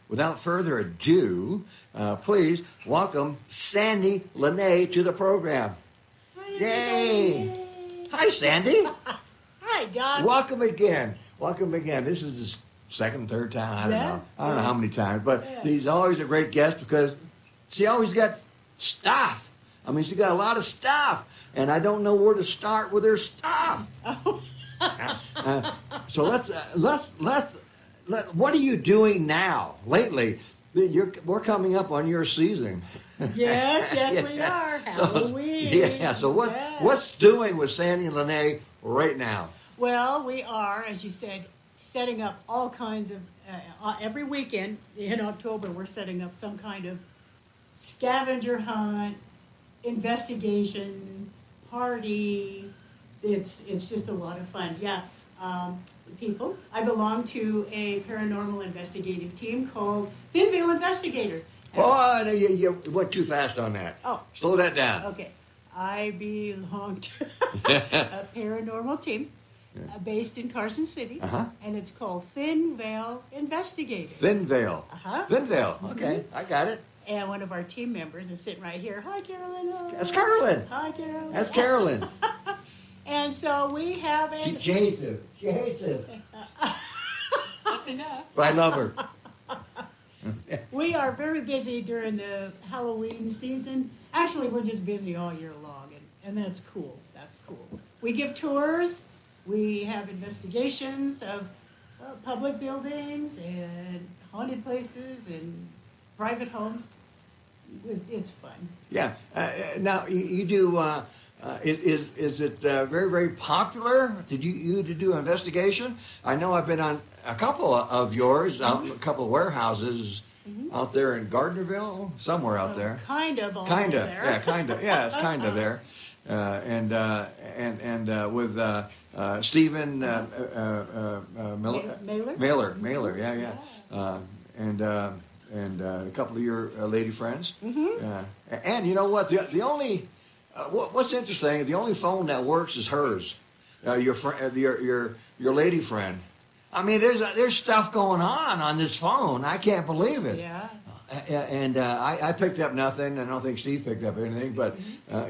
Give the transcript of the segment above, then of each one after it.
without further ado, please welcome Sandy Lene to the program. Yay! Hi, Sandy. Hi, Doc. Welcome again. Welcome again. This is the second, third time. I don't know. I don't know how many times, but he's always a great guest because she always got stuff. I mean, she got a lot of stuff, and I don't know where to start with her stuff. So let's. What are you doing now? Lately, we're coming up on your season. Yes, we are. Halloween. So what's doing with Sandy and Lene right now? Well, we are, as you said, setting up all kinds of, every weekend in October, we're setting up some kind of scavenger hunt, investigation, party. It's just a lot of fun. Yeah. People, I belong to a paranormal investigative team called Thinville Investigators. Oh, you went too fast on that. Oh. Slow that down. Okay. I belong to a paranormal team based in Carson City, and it's called Thinvale Investigators. Thinvale. Uh-huh. Thinvale. Okay, I got it. And one of our team members is sitting right here. Hi, Carolyn. That's Carolyn. Hi, Carolyn. That's Carolyn. And so we have a... She hates it. She hates it. That's enough. But I love her. We are very busy during the Halloween season. Actually, we're just busy all year long, and that's cool. That's cool. We give tours. We have investigations of public buildings and haunted places and private homes. It's fun. Yeah. Now you do. Is it very, very popular? Did you to do an investigation? I know I've been on a couple of yours, a couple of warehouses out there in Gardnerville, somewhere out there. Kind of all Kind of, there. yeah, kind of, yeah, it's kind of there. And with Stephen Mailer, yeah. And a couple of your lady friends. And you know what? The only what's interesting, the only phone that works is hers. Your lady friend. I mean, there's stuff going on this phone. I can't believe it. Yeah. And I picked up nothing. I don't think Steve picked up anything. But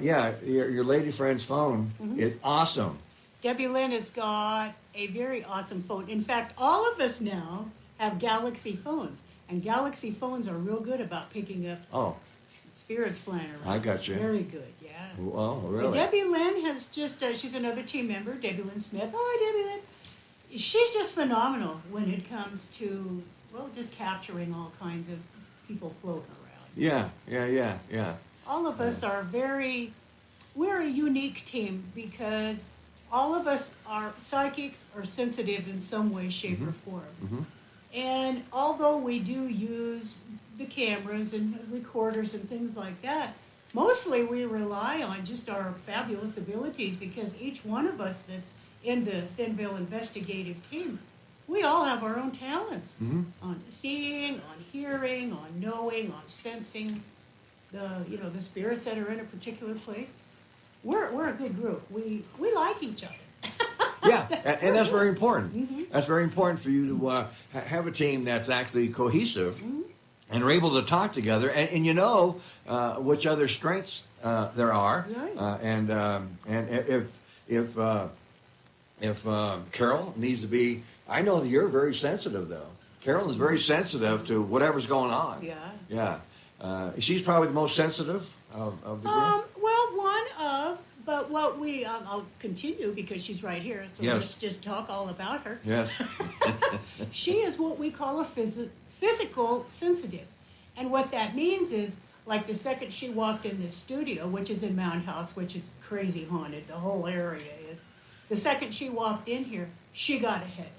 your lady friend's phone is awesome. Debbie Lynn has got a very awesome phone. In fact, all of us now have Galaxy phones. And Galaxy phones are real good about picking up spirits flying around. I got you. Very good, yeah. Oh, really? And Debbie Lynn has just, she's another team member, Debbie Lynn Smith. Oh, Debbie Lynn. She's just phenomenal when it comes to, well, just capturing all kinds of people floating around. Yeah. All of us are we're a unique team because all of us are psychics or sensitive in some way, shape, or form. And although we do use the cameras and recorders and things like that, mostly we rely on just our fabulous abilities because each one of us that's in the Thinville investigative team, we all have our own talents on seeing, on hearing, on knowing, on sensing the spirits that are in a particular place. We're a good group. We like each other. Yeah, and that's very important. That's very important for you to have a team that's actually cohesive and are able to talk together, and you know which other strengths there are. Right. And if Carol needs to be, I know that you're very sensitive though. Carol is very sensitive to whatever's going on. Yeah. She's probably the most sensitive of the group. Well, one of. But what I'll continue because she's right here, so Yes. let's just talk all about her. Yes. She is what we call a physical sensitive. And what that means is, like the second she walked in this studio, which is in Mound House, which is crazy haunted, the whole area is. The second she walked in here, she got a headache.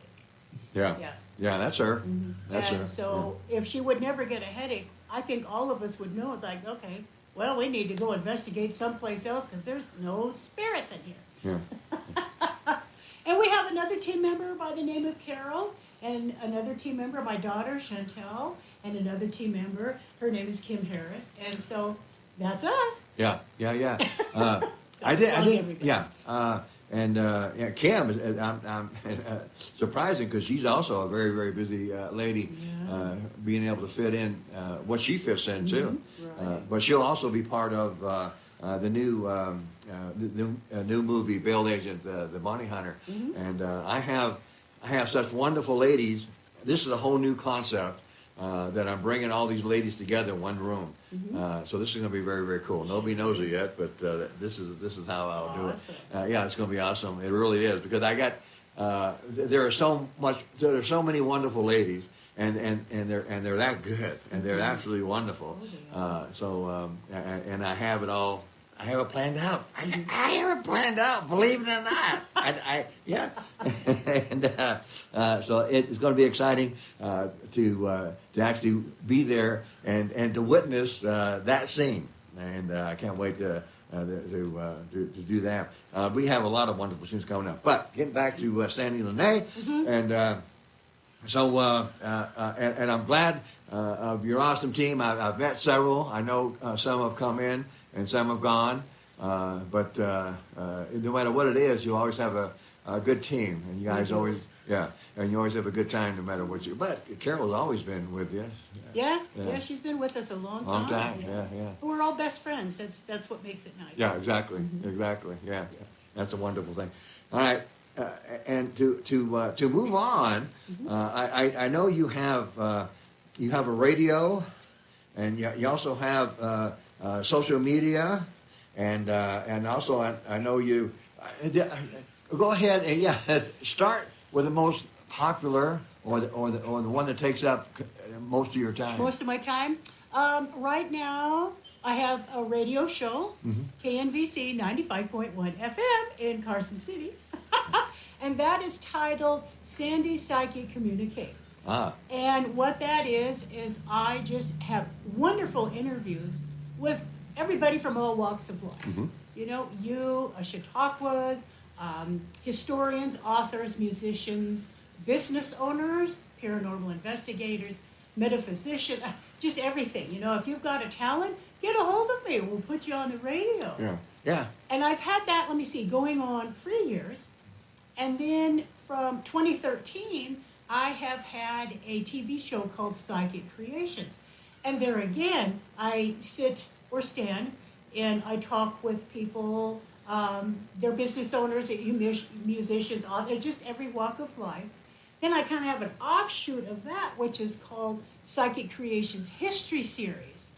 Yeah. That's her. That's and her. so if she would never get a headache, I think all of us would know. It's like, okay, well, we need to go investigate someplace else because there's no spirits in here. Yeah. And we have another team member by the name of Carol, and another team member, my daughter, Chantel, and another team member, her name is Kim Harris. And so that's us. Yeah. I did. Everybody. Yeah. yeah, Kim, I'm surprising because she's also a very, very busy lady, Yeah. being able to fit in what she fits in too. Right. But she'll also be part of the new movie, Bail Agent, the Bounty Hunter. And I have such wonderful ladies. This is a whole new concept that I'm bringing all these ladies together in one room. So this is going to be very, very cool. Nobody knows it yet, but this is how I'll do it. Awesome. Yeah, it's going to be awesome. It really is because I got there are so many wonderful ladies, and they're that good, and they're absolutely wonderful. And I have it all. I have it planned out. I have it planned out. Believe it or not, yeah. And so it's going to be exciting to actually be there and to witness that scene. And I can't wait to do that. We have a lot of wonderful scenes coming up. But getting back to Sandy Lene, and I'm glad of your awesome team. I've met several. I know some have come in and some have gone. But no matter what it is, you always have a good team, and you guys always, and you always have a good time no matter what you. But Carol's always been with you. Yeah, she's been with us a long time. Long time, yeah. We're all best friends. That's what makes it nice. Yeah, exactly. Yeah, that's a wonderful thing. All right, and to move on, I know you have a radio, and you also have social media, and also I know you. Go ahead and start with the most popular or the one that takes up most of your time. Most of my time. Right now, I have a radio show, KNVC 95.1 FM in Carson City, and that is titled Sandy Psychic Communicate. And what that is I just have wonderful interviews with everybody from all walks of life. You know, a Chautauqua, historians, authors, musicians, business owners, paranormal investigators, metaphysicians, just everything. You know, if you've got a talent, get a hold of me. We'll put you on the radio. Yeah. And I've had that, going on 3 years. And then from 2013, I have had a TV show called Psychic Creations. And there again, I sit or stand and I talk with people, they're business owners, musicians, just every walk of life. Then I kind of have an offshoot of that, which is called Psychic Creations History Series.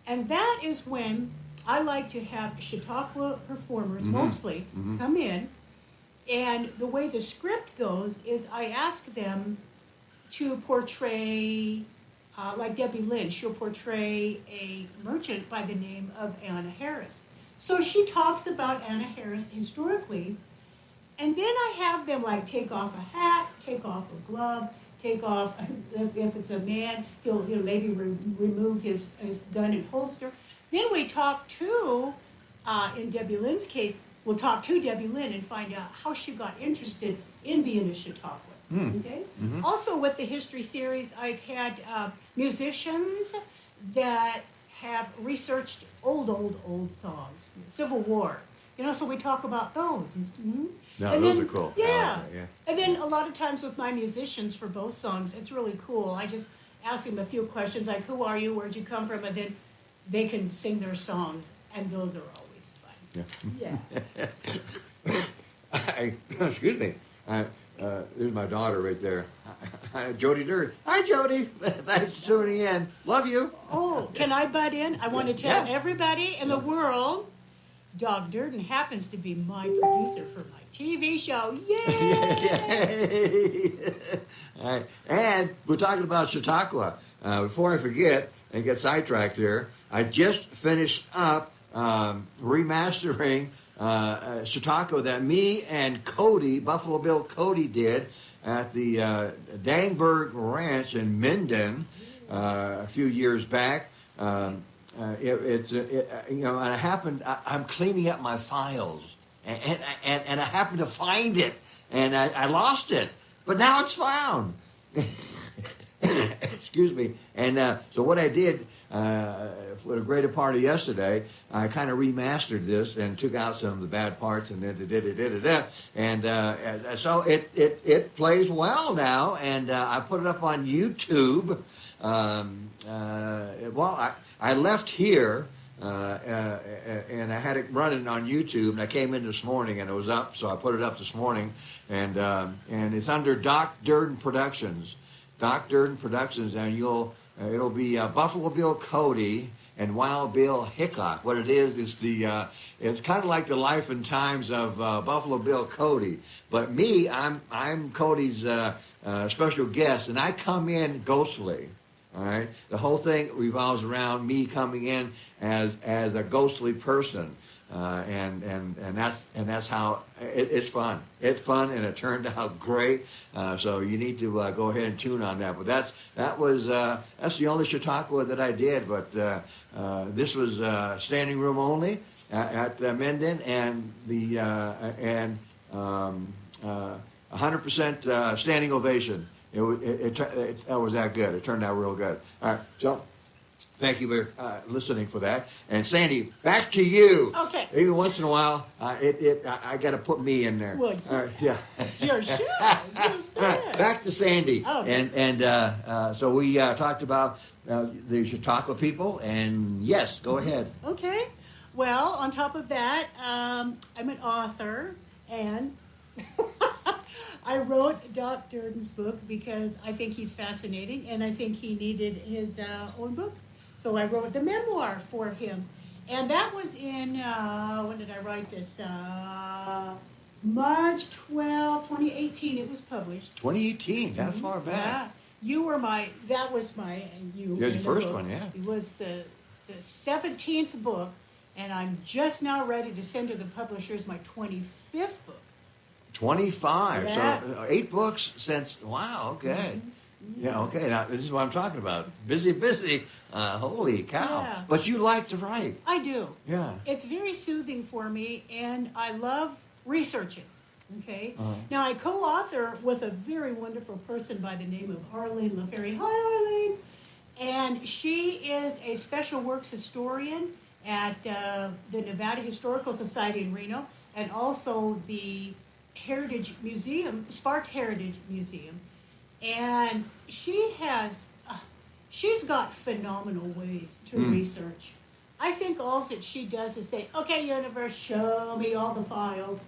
And that is when I like to have Chautauqua performers, mostly, come in. And the way the script goes is I ask them to portray, like Debbie Lynn, she'll portray a merchant by the name of Anna Harris. So she talks about Anna Harris historically, and then I have them take off a hat, take off a glove, take off, if it's a man, he'll maybe remove his gun and holster. Then we talk to, in Debbie Lynn's case, we'll talk to Debbie Lynn and find out how she got interested in being a Chautauqua. Okay. Also, with the history series, I've had musicians that have researched old songs, Civil War. So we talk about those. No, those are cool. Yeah. Like that, And then a lot of times with my musicians for both songs, it's really cool. I just ask them a few questions like, who are you, where'd you come from, and then they can sing their songs, and those are always fun. Yeah. Excuse me. There's my daughter right there. Jody Durr. Hi, Jody. Thanks for tuning in. Love you. Oh, can I butt in? I want to tell everybody in the world, Dog Durden happens to be my producer for my TV show. Yay! All right. And we're talking about Chautauqua. Before I forget and get sidetracked here, I just finished up remastering Chautauqua that me and Cody, Buffalo Bill Cody, did at the Dangberg Ranch in Minden a few years back. And I happened. I'm cleaning up my files, and I happened to find it, and I lost it, but now it's found. Excuse me. And so what I did, for the greater part of yesterday, I kind of remastered this and took out some of the bad parts and then and so it plays well now, and I put it up on YouTube. I left here. And I had it running on YouTube, and I came in this morning, and it was up, so I put it up this morning, and it's under Doc Durden Productions, Doc Durden Productions, and it'll be Buffalo Bill Cody and Wild Bill Hickok. What it is it's kind of like the life and times of Buffalo Bill Cody, but me, I'm Cody's special guest, and I come in ghostly. All right, the whole thing revolves around me coming in as a ghostly person, and that's how it's fun. It's fun, and it turned out great. So you need to go ahead and tune on that. But that's the only Chautauqua that I did. But this was standing room only at Mendon, and 100% standing ovation. It was that good. It turned out real good. All right, so thank you for listening for that. And Sandy, back to you. Okay. Even once in a while, I got to put me in there. Well, all right, yeah. It's your show. Back to Sandy. Okay. And so we talked about the Chautauqua people, and yes, go ahead. Okay. Well, on top of that, I'm an author, and I wrote Doc Durden's book because I think he's fascinating, and I think he needed his own book. So I wrote the memoir for him. And that was in, when did I write this? March 12, 2018, it was published. 2018, that far back. Yeah. That was my, and you. You're the first book. one, yeah. It was the 17th book, and I'm just now ready to send to the publishers my 25th book. 25. Yeah. So 8 books since. Wow. Okay. Mm-hmm. Yeah. Okay. Now this is what I'm talking about. Busy. Holy cow! Yeah. But you like to write. I do. Yeah. It's very soothing for me, and I love researching. Okay. Uh-huh. Now I co-author with a very wonderful person by the name of Arlene LaFerry. Hi, Arlene. And she is a special works historian at the Nevada Historical Society in Reno, and also the Heritage Museum, Sparks Heritage Museum. And she's got phenomenal ways to research. I think all that she does is say, okay, universe, show me all the files.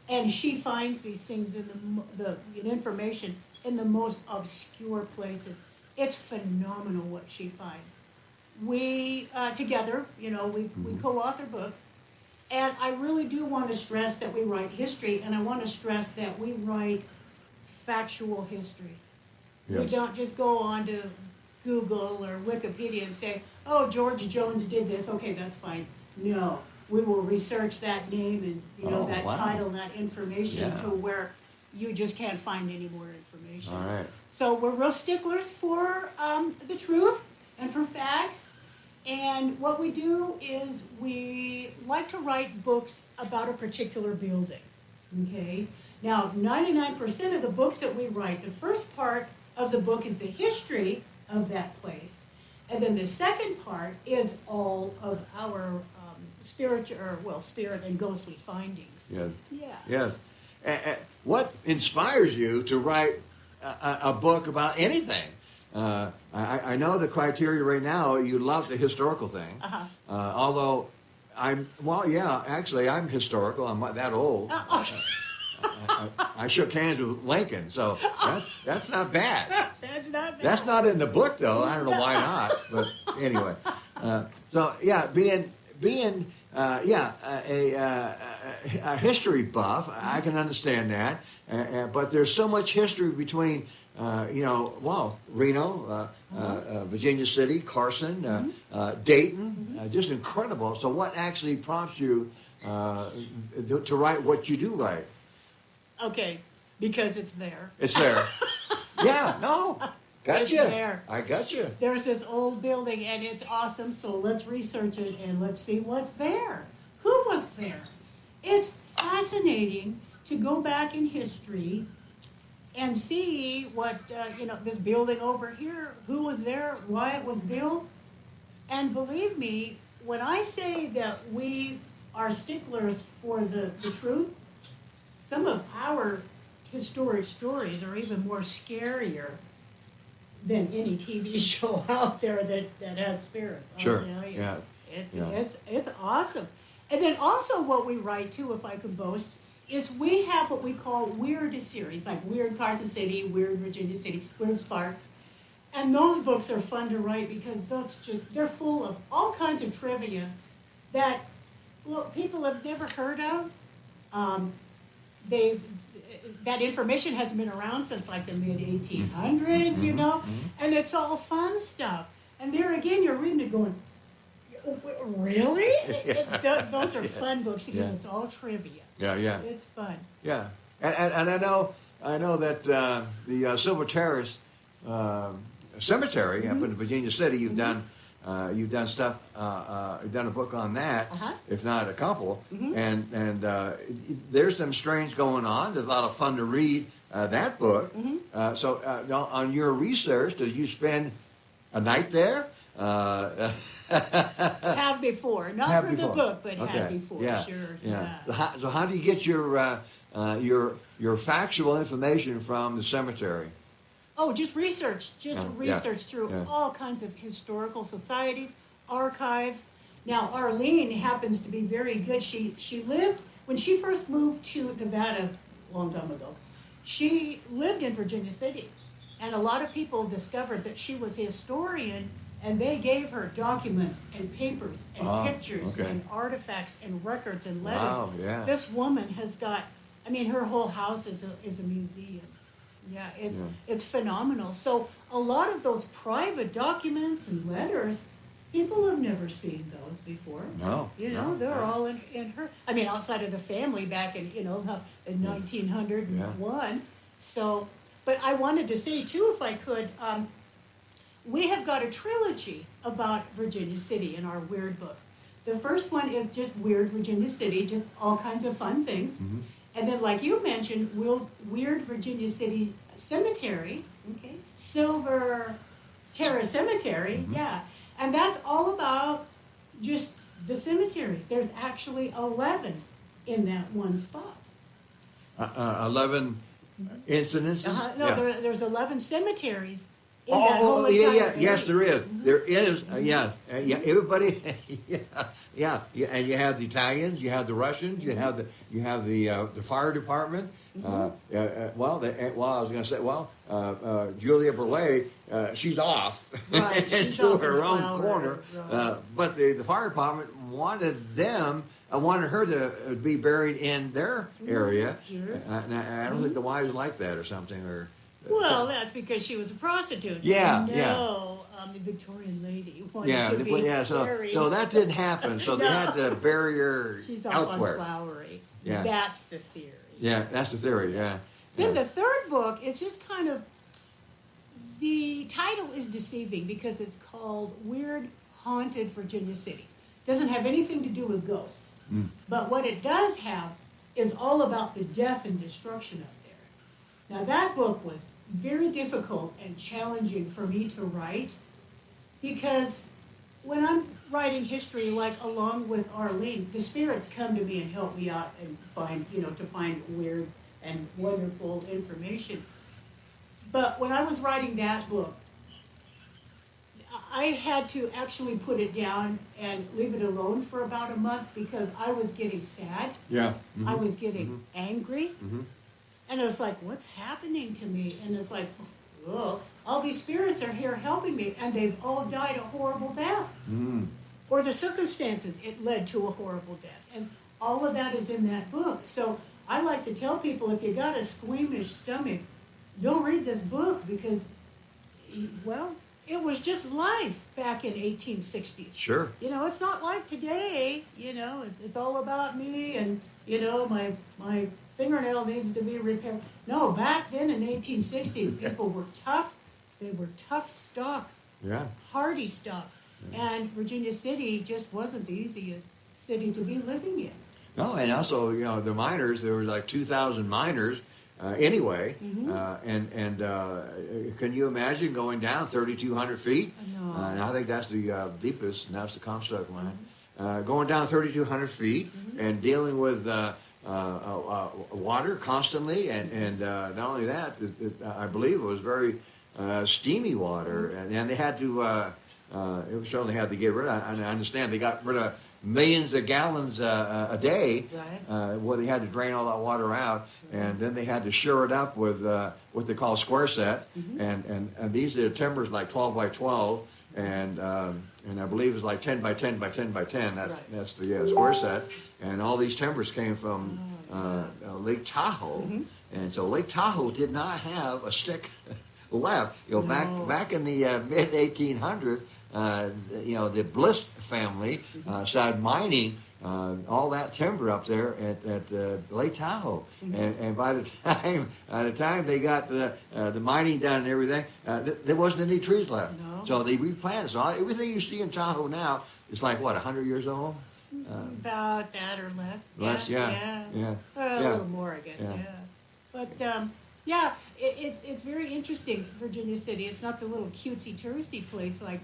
And she finds these things in the information in the most obscure places. It's phenomenal what she finds. We, together, we co-author books. And I really do want to stress that we write history, and I want to stress that we write factual history. Yes. We don't just go on to Google or Wikipedia and say, oh, George Jones did this, okay, that's fine. No, we will research that name and that title, that information to where you just can't find any more information. All right. So we're real sticklers for the truth and for facts. And what we do is we like to write books about a particular building, okay? Now, 99% of the books that we write, the first part of the book is the history of that place. And then the second part is all of our spirit and ghostly findings. Yes. Yeah. Yes. What inspires you to write a book about anything? I know the criteria right now. You love the historical thing, although I'm historical. I'm not that old. I shook hands with Lincoln, so that's not bad. That's not bad. That's not in the book, though. I don't know why not, but anyway. So yeah, being a history buff, I can understand that. But there's so much history between. Reno, Virginia City, Carson, Dayton, just incredible. So what actually prompts you to write what you do write? Okay, because it's there. It's there. Gotcha. It's there. I got you. There's this old building, and it's awesome, so let's research it, and let's see what's there. Who was there? It's fascinating to go back in history and see what, this building over here, who was there, why it was built. And believe me, when I say that we are sticklers for the truth, some of our historic stories are even more scarier than any TV show out there that has spirits. I'll Sure. tell you. Yeah. It's, Yeah. it's awesome. And then also what we write too, if I could boast, is we have what we call weird series, like Weird Carson City, Weird Virginia City, Weird Sparks. And those books are fun to write because they're full of all kinds of trivia that people have never heard of. They've that information hasn't been around since like the mid 1800s, you know, and it's all fun stuff. And there again, you're reading it going, really? Those are fun books because Yeah. it's all trivia. Yeah, yeah, It's fun. yeah. And I know that the Silver Terrace Cemetery up in Virginia City, you've done stuff, you've done a book on that, Uh-huh. if not a couple, and there's some strange going on. There's a lot of fun to read that book. So on your research, did you spend a night there? Have before, not Have for before. the book, but Okay. have before, Yeah. sure. Yeah. So how do you get your factual information from the cemetery? Oh, just research. Yeah, Research through yeah. all kinds of historical societies, archives. Now, Arlene happens to be very good. She lived, when she first moved to Nevada a long time ago, she lived in Virginia City. And a lot of people discovered that she was a historian, and they gave her documents and papers and Ah, pictures okay. and artifacts and records and letters. Wow, yeah. This woman has got, I mean, her whole house is a museum. Yeah, it's phenomenal. So a lot of those private documents and letters, people have never seen those before. No, You know, no, they're no. all in her. I mean, outside of the family back in, in 1901. So, but I wanted to say too, if I could, we have got a trilogy about Virginia City in our weird books. The first one is just Weird Virginia City, just all kinds of fun things. Mm-hmm. And then, like you mentioned, Weird Virginia City Cemetery, okay, Silver Terrace Cemetery, yeah. And that's all about just the cemeteries. There's actually 11 in that one spot. 11 incidents. No, there's 11 cemeteries in Oh, that whole yeah, entire yeah, yes, area. there is. There is, yes, yeah. Everybody, yeah. And you have the Italians, you have the Russians, you have the fire department. I was going to say, Julia Burley, she's off Right, she's into off in her own flower, corner. right. But the fire department wanted her to be buried in their area. Sure. I don't think the wives like that or something, or. Well, that's because she was a prostitute. Yeah, no, yeah. The Victorian lady wanted Yeah, to be buried. so that didn't happen. So they No. had to bury her She's off elsewhere. on Flowery. Yeah. That's the theory. Yeah, that's the theory. Yeah. Then yeah. the third book, it's just kind of, the title is deceiving because it's called Weird Haunted Virginia City. Doesn't have anything to do with ghosts. But what it does have is all about the death and destruction up there. Now that book was very difficult and challenging for me to write because when I'm writing history, like along with Arlene, the spirits come to me and help me out and find weird and wonderful information. But when I was writing that book, I had to actually put it down and leave it alone for about a month because I was getting sad. Yeah. I was getting angry. And it was like, what's happening to me? And it's like, oh, all these spirits are here helping me, and they've all died a horrible death. Or the circumstances, it led to a horrible death. And all of that is in that book. So I like to tell people, if you got a squeamish stomach, don't read this book because, well, it was just life back in 1860s. Sure. You know, it's not like today. You know, it's all about me and, you know, my fingernail needs to be repaired. No, back then in 1860, people were tough. They were tough stock, Yeah. hardy stock. And Virginia City just wasn't the easiest city to be living in. No, and also, the miners, there were like 2,000 miners anyway. And can you imagine going down 3,200 feet? No. And I think that's the deepest, and that's the Comstock line. Going down 3,200 feet and dealing with water constantly, and not only that, I believe it was very steamy water, and they had to. It certainly had to get rid of. I understand they got rid of millions of gallons a day, where they had to drain all that water out, and then they had to shore it up with what they call square set, and these are timbers like 12 by 12, and I believe it's like 10 by 10 by 10 by 10. That's the square set, and all these timbers came from Lake Tahoe, and so Lake Tahoe did not have a stick left. Back in the mid 1800s. The Bliss family started mining all that timber up there at Lake Tahoe, and by the time they got the mining done and everything, there wasn't any trees left. No. So they replanted. So everything you see in Tahoe now is like what, 100 years old? About that or less. Less, yeah. A little more, I guess. Yeah. But it's very interesting, Virginia City. It's not the little cutesy touristy place like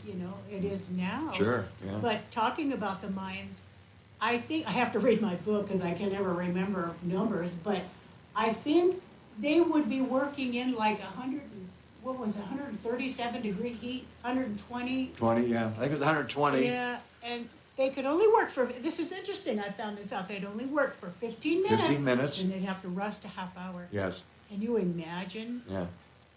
it is now. Sure. Yeah. But talking about the Mayans, I think I have to read my book because I can never remember numbers. But I think they would be working in like 137 degree heat, 120. 20, yeah. I think it was 120. Yeah, and they could only work for, this is interesting, I found this out, they'd only work for 15 minutes. 15 minutes. And they'd have to rest a half hour. Yes. Can you imagine? Yeah.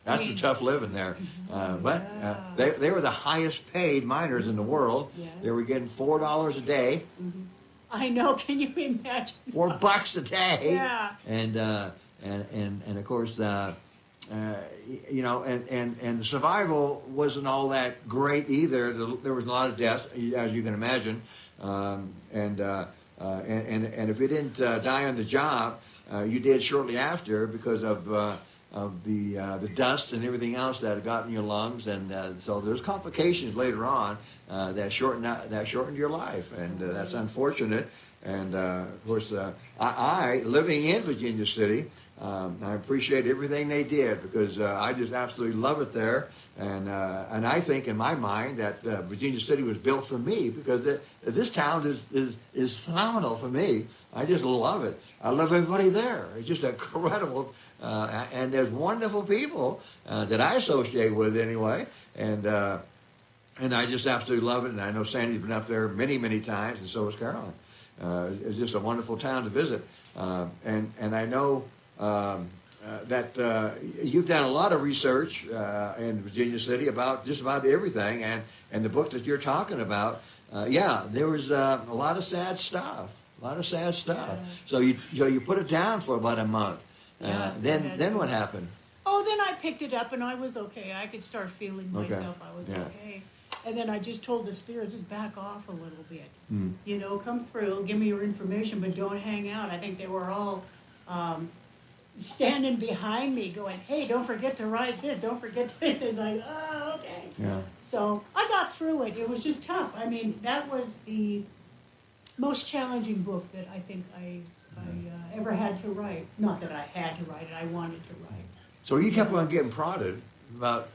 That's the tough living there. They were the highest paid miners in the world. Yeah. They were getting $4 a day. I know, can you imagine? $4 a day. Yeah. And of course, and the survival wasn't all that great either. There was a lot of deaths, as you can imagine. And if you didn't die on the job, you did shortly after because of the dust and everything else that had gotten in your lungs, and so there's complications later on that shortened your life, and that's unfortunate. And of course, I living in Virginia City, I appreciate everything they did because I just absolutely love it there. And I think in my mind that Virginia City was built for me because this town is phenomenal for me. I just love it. I love everybody there. It's just incredible. And there's wonderful people that I associate with anyway. And I just absolutely love it. And I know Sandy's been up there many, many times, and so has Carolyn. It's just a wonderful town to visit. And I know that you've done a lot of research in Virginia City about just about everything, and the book that you're talking about, there was a lot of sad stuff. Yeah. So you put it down for about a month. Then what happened? Oh, then I picked it up and I was okay. I could start feeling myself. I was okay. And then I just told the spirit, just back off a little bit. Come through, give me your information, but don't hang out. I think they were all standing behind me going, hey, don't forget to write this, don't forget to do this. Like, oh, okay. Yeah. So I got through it. It was just tough. I mean, that was the most challenging book that I think I ever had to write. Not that I had to write it, I wanted to write. So you kept on getting prodded about,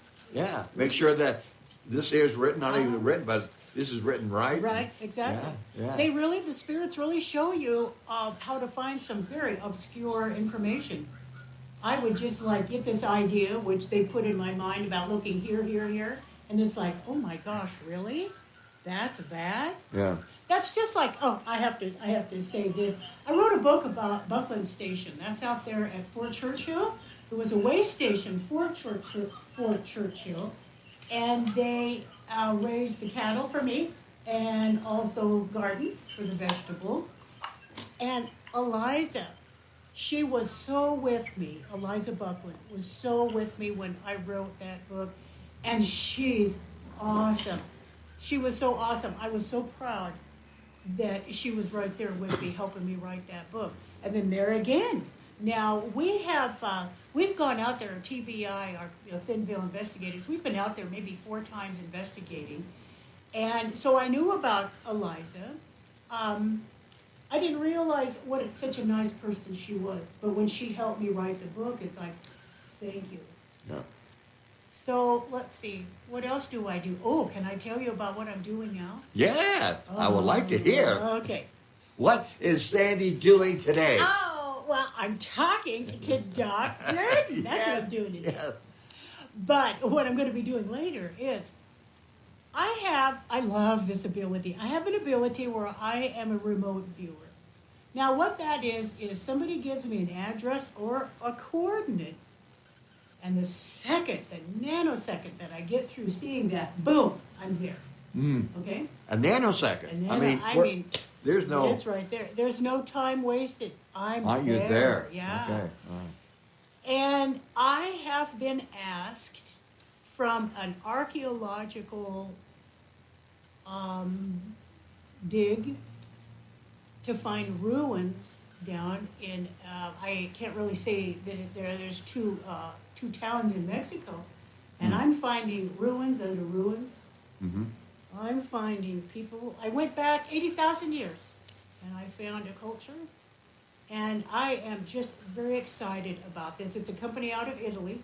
make sure that this is written, not even written, but this is written right. Right, exactly. Yeah. The spirits really show you how to find some very obscure information. I would just get this idea, which they put in my mind about looking here, and it's like, oh my gosh, really? That's bad? Yeah. That's just like, I have to say this. I wrote a book about Buckland Station. That's out there at Fort Churchill. It was a way station, Fort Churchill, and they raised the cattle for me and also gardens for the vegetables. And Eliza, she was so with me. Eliza Buckland was so with me when I wrote that book, and she's awesome. She was so awesome. I was so proud that she was right there with me, helping me write that book. And then there again. Now, we've gone out there, TBI, our Thinville investigators, we've been out there maybe 4 times investigating. And so I knew about Eliza. I didn't realize such a nice person she was. But when she helped me write the book, it's like, thank you. Yeah. So let's see, what else do I do? Oh, can I tell you about what I'm doing now? Yeah, I would like to hear. Okay. What is Sandy doing today? Oh, well, I'm talking to Doc Jordan. That's what I'm doing today. Yes. But what I'm going to be doing later is I love this ability. I have an ability where I am a remote viewer. Now, what that is somebody gives me an address or a coordinate, and the nanosecond that I get through seeing that, boom, I'm there. Mm. Okay? A nanosecond. And I mean, there's no. it's right there. There's no time wasted. I'm Are you there. there? Yeah. Okay. All right. And I have been asked from an archaeological dig to find ruins down in, I can't really say that there's two towns in Mexico, and I'm finding ruins under ruins. Mm-hmm. I'm finding people, I went back 80,000 years, and I found a culture, and I am just very excited about this. It's a company out of Italy,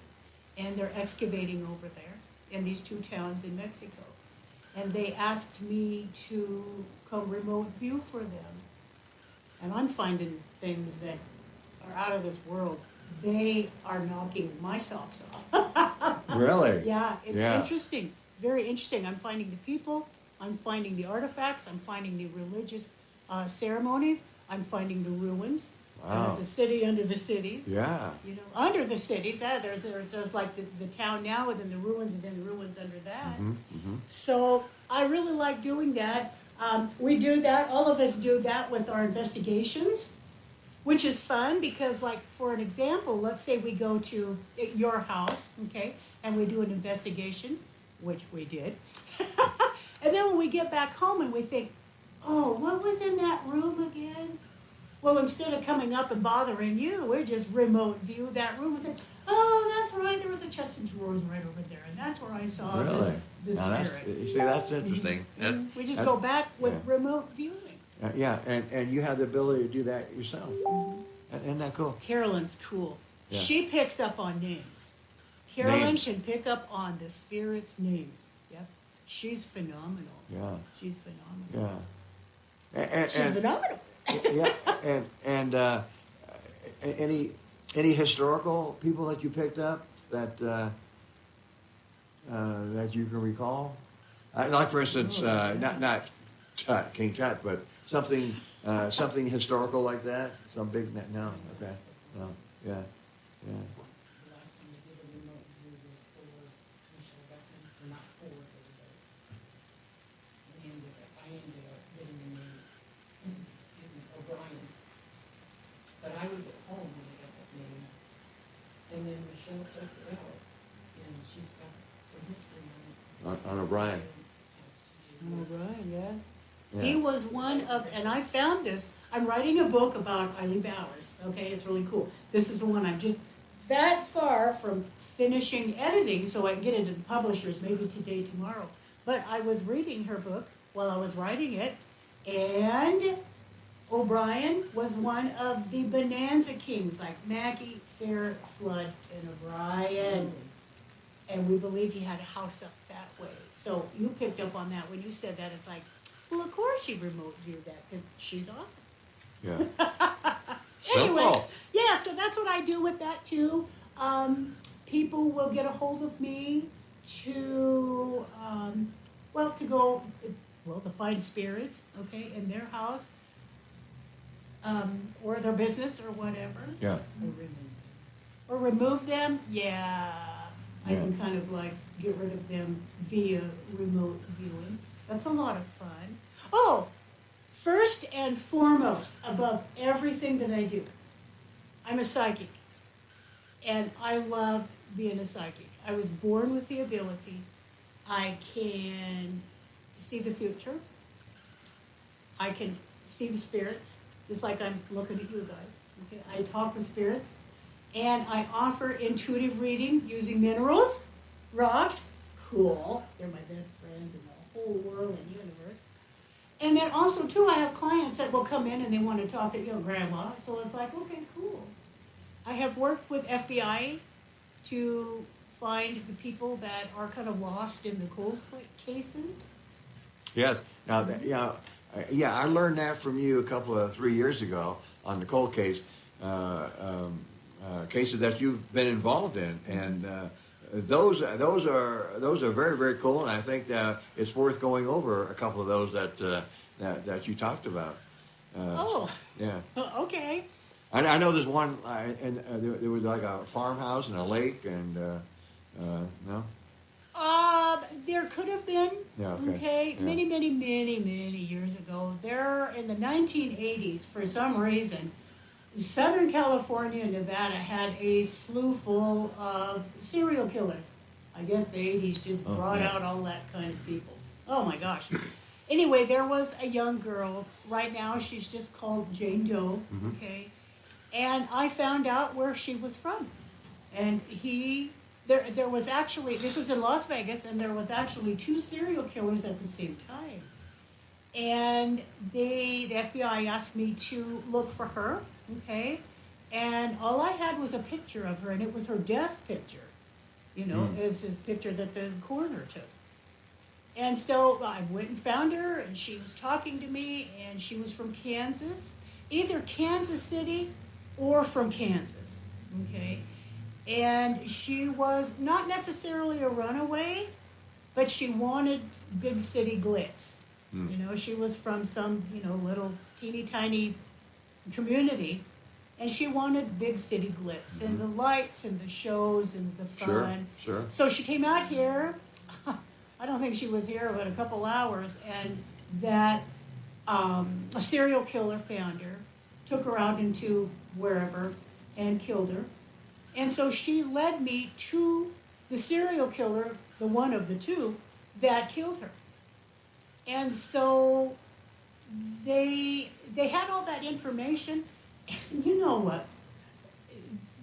and they're excavating over there in these two towns in Mexico. And they asked me to come remote view for them. And I'm finding things that are out of this world. They are knocking my socks off. Really? Yeah, it's Yeah. interesting, very interesting. I'm finding the people, I'm finding the artifacts, I'm finding the religious ceremonies, I'm finding the ruins. Wow. It's a city under the cities. Yeah. You know, under the cities. There's like the town now, and then the ruins, and then the ruins under that. Mm-hmm. Mm-hmm. So I really like doing that. We do that. All of us do that with our investigations, which is fun because, like, for an example, let's say we go to your house, okay, and we do an investigation, which we did. And then when we get back home and we think, oh, what was in that room again? Well, instead of coming up and bothering you, we just remote view that room and say, oh, that's right, there was a chest of drawers right over there, and that's where I saw Really? this Now spirit. you see, that's interesting. That's, We just that's- go back with yeah. remote viewing. Yeah, and you have the ability to do that yourself. Isn't that cool? Carolyn's cool. Yeah. She picks up on names. Carolyn Names. can pick up on the spirits' names. Yep. She's phenomenal. Yeah. She's phenomenal. Yeah. And, She's phenomenal. yeah, and any historical people that you picked up that that you can recall? Like for instance, not Tut, King Tut, but something historical like that. Some big no, okay, no, yeah. The last time I did a remote view was for Michelle Beckman, or not for everybody. I ended up getting the name, O'Brien. But I was at home when I got that name. And then Michelle took it out, and she's got some history on it. On O'Brien. Has to do with- All right, yeah. Yeah. He was one of, and I found this, I'm writing a book about Eileen Bowers, okay, it's really cool. This is the one I'm just that far from finishing editing, so I can get it to the publishers maybe today, tomorrow. But I was reading her book while I was writing it, and O'Brien was one of the Bonanza Kings, like Mackey, Fair, Flood, and O'Brien. And we believe he had a house up that way. So you picked up on that when you said that. It's like, well, of course she remote viewed that because she's awesome. Yeah. Anyway, Simple. yeah, so that's what I do with that too. People will get a hold of me to, to find spirits, okay, in their house, or their business or whatever. Yeah. Or remove them, yeah. I Yeah. can kind of like get rid of them via remote viewing. That's a lot of fun. Oh, first and foremost, above everything that I do, I'm a psychic. And I love being a psychic. I was born with the ability. I can see the future. I can see the spirits, just like I'm looking at you guys. Okay? I talk with spirits. And I offer intuitive reading using minerals, rocks, cool. They're my best friends in the whole world and universe. And then also too, I have clients that will come in and they want to talk to, grandma, so it's like, okay, cool. I have worked with FBI to find the people that are kind of lost in the cold cases. Yes. Now, yeah, I learned that from you 3 years ago on the cold case, cases that you've been involved in, and those are very, very cool. And I think that it's worth going over a couple of those that you talked about. Oh. Yeah. Okay. I know there's one, and there was like a farmhouse and a lake, and no. There could have been. Yeah, okay. Yeah. Many, many, many, many years ago. There, in the 1980s, for some reason, Southern California and Nevada had a slew full of serial killers. I guess the 80s just brought out all that kind of people. Oh my gosh. Anyway, there was a young girl. Right now, she's just called Jane Doe. Mm-hmm. Okay, and I found out where she was from, and there was actually, this was in Las Vegas, and there was actually 2 serial killers at the same time. And the FBI asked me to look for her, okay? And all I had was a picture of her, and it was her death picture. It's a picture that the coroner took. And so I went and found her, and she was talking to me, and she was from Kansas, either Kansas City or from Kansas, okay? And she was not necessarily a runaway, but she wanted big city glitz. She was from some, little teeny tiny community, and she wanted big city glitz and the lights and the shows and the fun. Sure. So she came out here. I don't think she was here but a couple hours, and that a serial killer found her, took her out into wherever, and killed her. And so she led me to the serial killer, the one of the 2, that killed her. And so they had all that information, and you know what?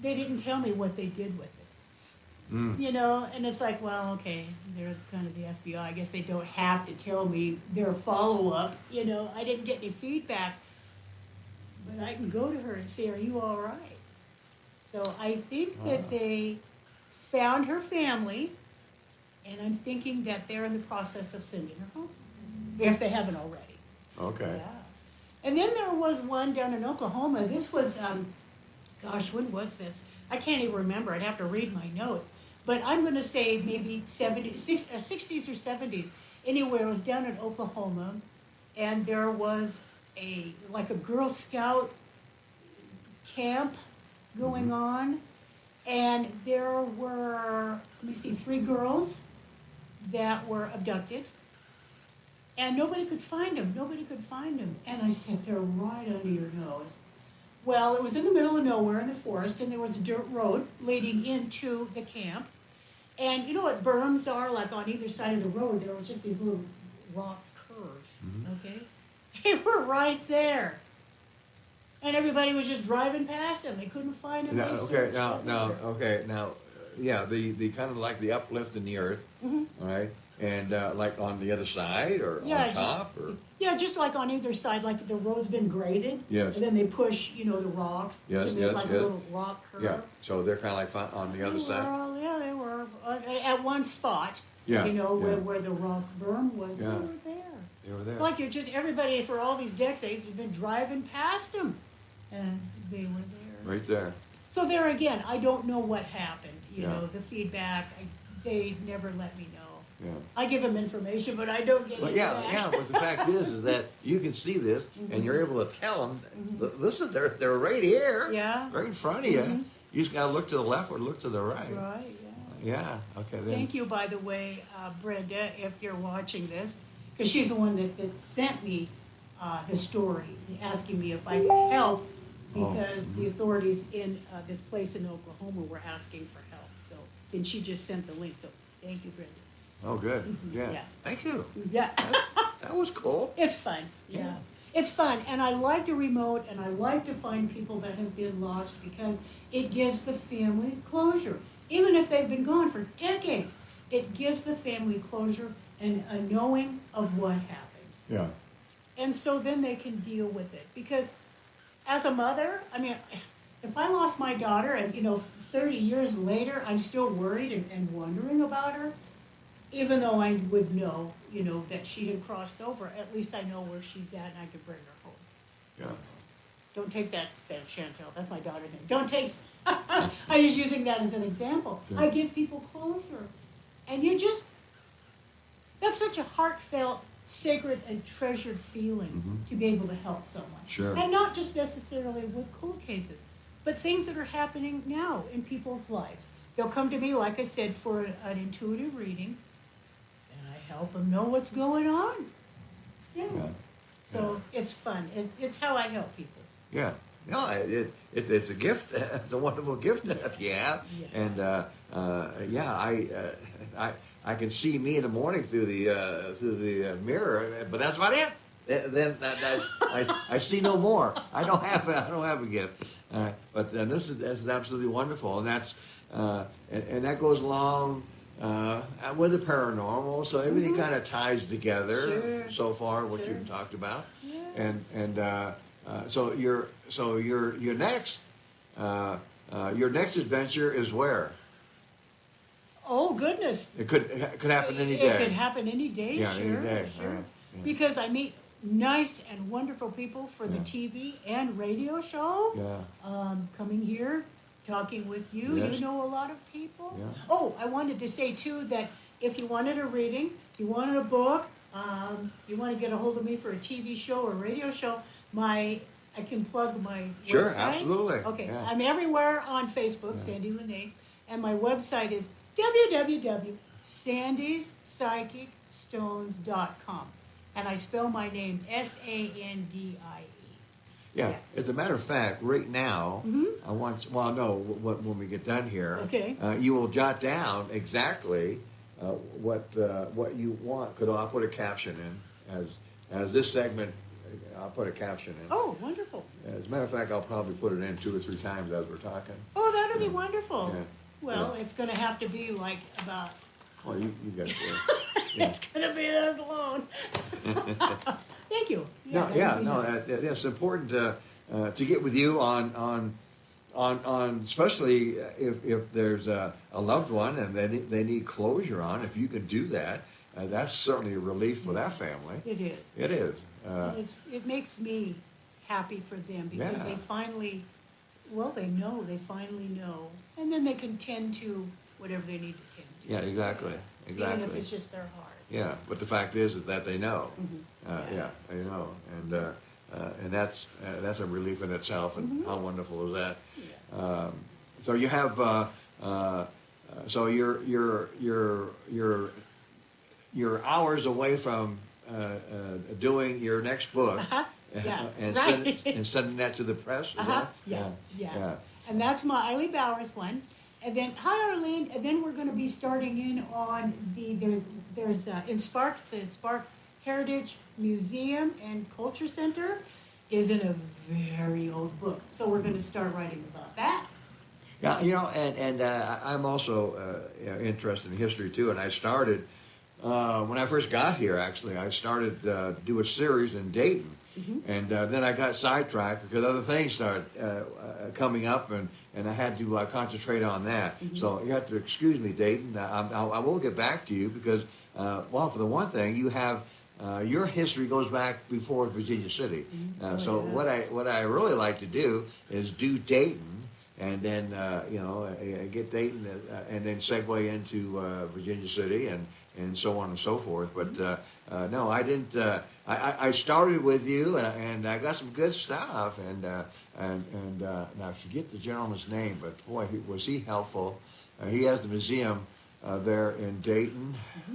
They didn't tell me what they did with it. And it's like, well, okay, they're kind of the FBI. I guess they don't have to tell me their follow-up. I didn't get any feedback, but I can go to her and say, are you all right? So I think that they found her family, and I'm thinking that they're in the process of sending her home, if they haven't already. Okay. Yeah. And then there was one down in Oklahoma. This was, when was this? I can't even remember. I'd have to read my notes. But I'm going to say maybe 60s or 70s. Anyway, it was down in Oklahoma, and there was a Girl Scout camp going on, and there were, 3 girls that were abducted, and nobody could find them. And I said, they're right under your nose. Well, it was in the middle of nowhere in the forest, and there was a dirt road leading into the camp. And you know what berms are, like on either side of the road? There were just these little rock curves, okay? They were right there. And everybody was just driving past them. They couldn't find them. Yeah, the kind of like the uplift in the earth, all right? And like on the other side or on top? Or? Yeah, just like on either side, like the road's been graded. Yes. And then they push, the rocks Yes, to make yes, like yes. a little rock curve. Yeah, so they're kind of like on the other side? They were at one spot, Yeah, where the rock berm was. Yeah. They were there. They were there. It's like everybody for all these decades has been driving past them. And they were there. Right there. So there again, I don't know what happened. Yeah. The feedback, they never let me know. Yeah. I give them information, but I don't get it back. But the fact is that you can see this, and you're able to tell them, listen, they're right here, Yeah. right in front of you. You just got to look to the left or look to the right. Right, yeah. Yeah. Okay. Then. Thank you, by the way, Brenda, if you're watching this, because she's the one that sent me the story, asking me if I could help, because the authorities in this place in Oklahoma were asking for help. So then she just sent the link. So thank you, Brenda. Oh, good. Yeah. Yeah. Thank you. Yeah. That was cool. It's fun, yeah. It's fun, and I like to remote, and I like to find people that have been lost because it gives the families closure. Even if they've been gone for decades, it gives the family closure and a knowing of what happened. Yeah. And so then they can deal with it. Because as a mother, I mean, if I lost my daughter and, 30 years later, I'm still worried and wondering about her, even though I would know, that she had crossed over, at least I know where she's at and I could bring her home. Yeah. Don't take that, said Chantel, that's my daughter's name. Don't take, I'm just using that as an example. Yeah. I give people closure. And that's such a heartfelt, sacred, and treasured feeling to be able to help someone. Sure. And not just necessarily with cold cases, but things that are happening now in people's lives. They'll come to me, like I said, for an intuitive reading, and I help them know what's going on. Yeah. Yeah. So it's fun. It's how I help people. Yeah. No, it's a gift. It's a wonderful gift that you have. Yeah. And I can see me in the morning through the mirror, but that's about it. Then I see no more. I don't have a gift. But this is absolutely wonderful, and that's and that goes along with the paranormal. So everything kind of ties together Sure. so far. What Sure. you've talked about, Yeah. so your next adventure is where? Oh, goodness. It could happen any day. It could happen any day, Yeah, sure. any day. Sure. All right. Yeah. Because I meet nice and wonderful people for the Yeah. TV and radio show. Yeah. Coming here, talking with you. Yes. You know a lot of people. Yeah. Oh, I wanted to say too that if you wanted a reading, you wanted a book, you want to get a hold of me for a TV show or radio show, I can plug my Sure, website. absolutely. Okay, Yeah. I'm everywhere on Facebook, Sandy Lene, and my website is www.sandyspsychicstones.com. And I spell my name Sandie. Yeah. Yeah. As a matter of fact, right now, I want. Well, no. When we get done here, Okay. You will jot down exactly what you want. I'll put a caption in as this segment. I'll put a caption in. Oh, wonderful. As a matter of fact, I'll probably put it in 2 or 3 times as we're talking. Oh, that'll be wonderful. Yeah. Well, it's going to have to be like about, Well, you got to. it's going to be this long. Thank you. No, that'd yeah, be no, nice. it's important to get with you on especially if there's a loved one and they need closure on. If you can do that, that's certainly a relief for that family. It is. It is. It makes me happy for them because Yeah. they finally know. And then they can tend to whatever they need to tend to. Yeah, exactly, Even if exactly. it's just their heart. Yeah, but the fact is that they know. Yeah. Yeah, they know, and that's a relief in itself. And how wonderful is that? Yeah. So you have so you're hours away from doing your next book. Yeah, and right. sending that to the press. is Uh-huh. that? Yeah. And that's my Eileen Bowers one. And then, hi Arlene, and then we're going to be starting in on there's in Sparks, the Sparks Heritage Museum and Culture Center is in a very old book. So we're going to start writing about that. Yeah, and I'm also interested in history too. And I started when I first got here. Actually, I started to do a series in Dayton, and then I got sidetracked because other things started coming up, and I had to concentrate on that. So you have to excuse me, Dayton. I will get back to you because, well, for the one thing, you have. Your history goes back before Virginia City, so what I really like to do is do Dayton, and then get Dayton, and then segue into Virginia City, and so on and so forth. But no, I didn't. I started with you, and I got some good stuff, and I forget the gentleman's name, but boy, was he helpful. He has the museum there in Dayton,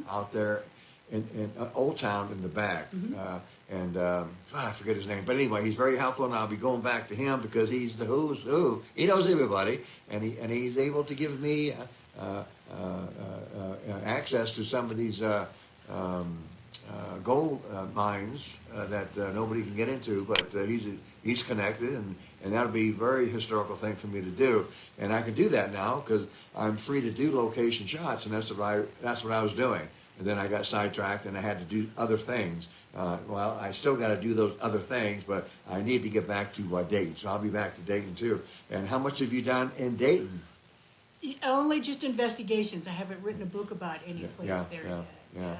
out there. In Old Town in the back, I forget his name, but anyway, he's very helpful, and I'll be going back to him because he's the who's who. He knows everybody, and he's able to give me access to some of these gold mines that nobody can get into, but he's connected, and that'll be a very historical thing for me to do, and I can do that now because I'm free to do location shots, and that's what I was doing. and then I got sidetracked and I had to do other things. Well, I still got to do those other things, but I need to get back to Dayton, so I'll be back to Dayton too. And how much have you done in Dayton? Only just investigations. I haven't written a book about any place Yeah, there yeah, yet.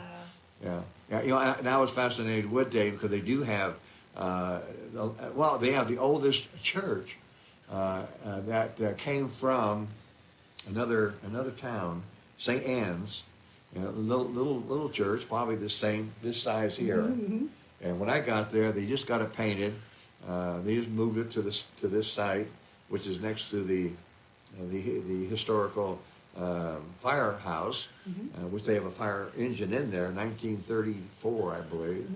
yeah. Yeah, you know, and I was fascinated with Dayton because they do have, they have the oldest church that came from another town, St. Anne's, you know, little church, probably this size here. Mm-hmm. And when I got there, they just got it painted. They just moved it to this site, which is next to the historical firehouse, which they have a fire engine in there, 1934, I believe.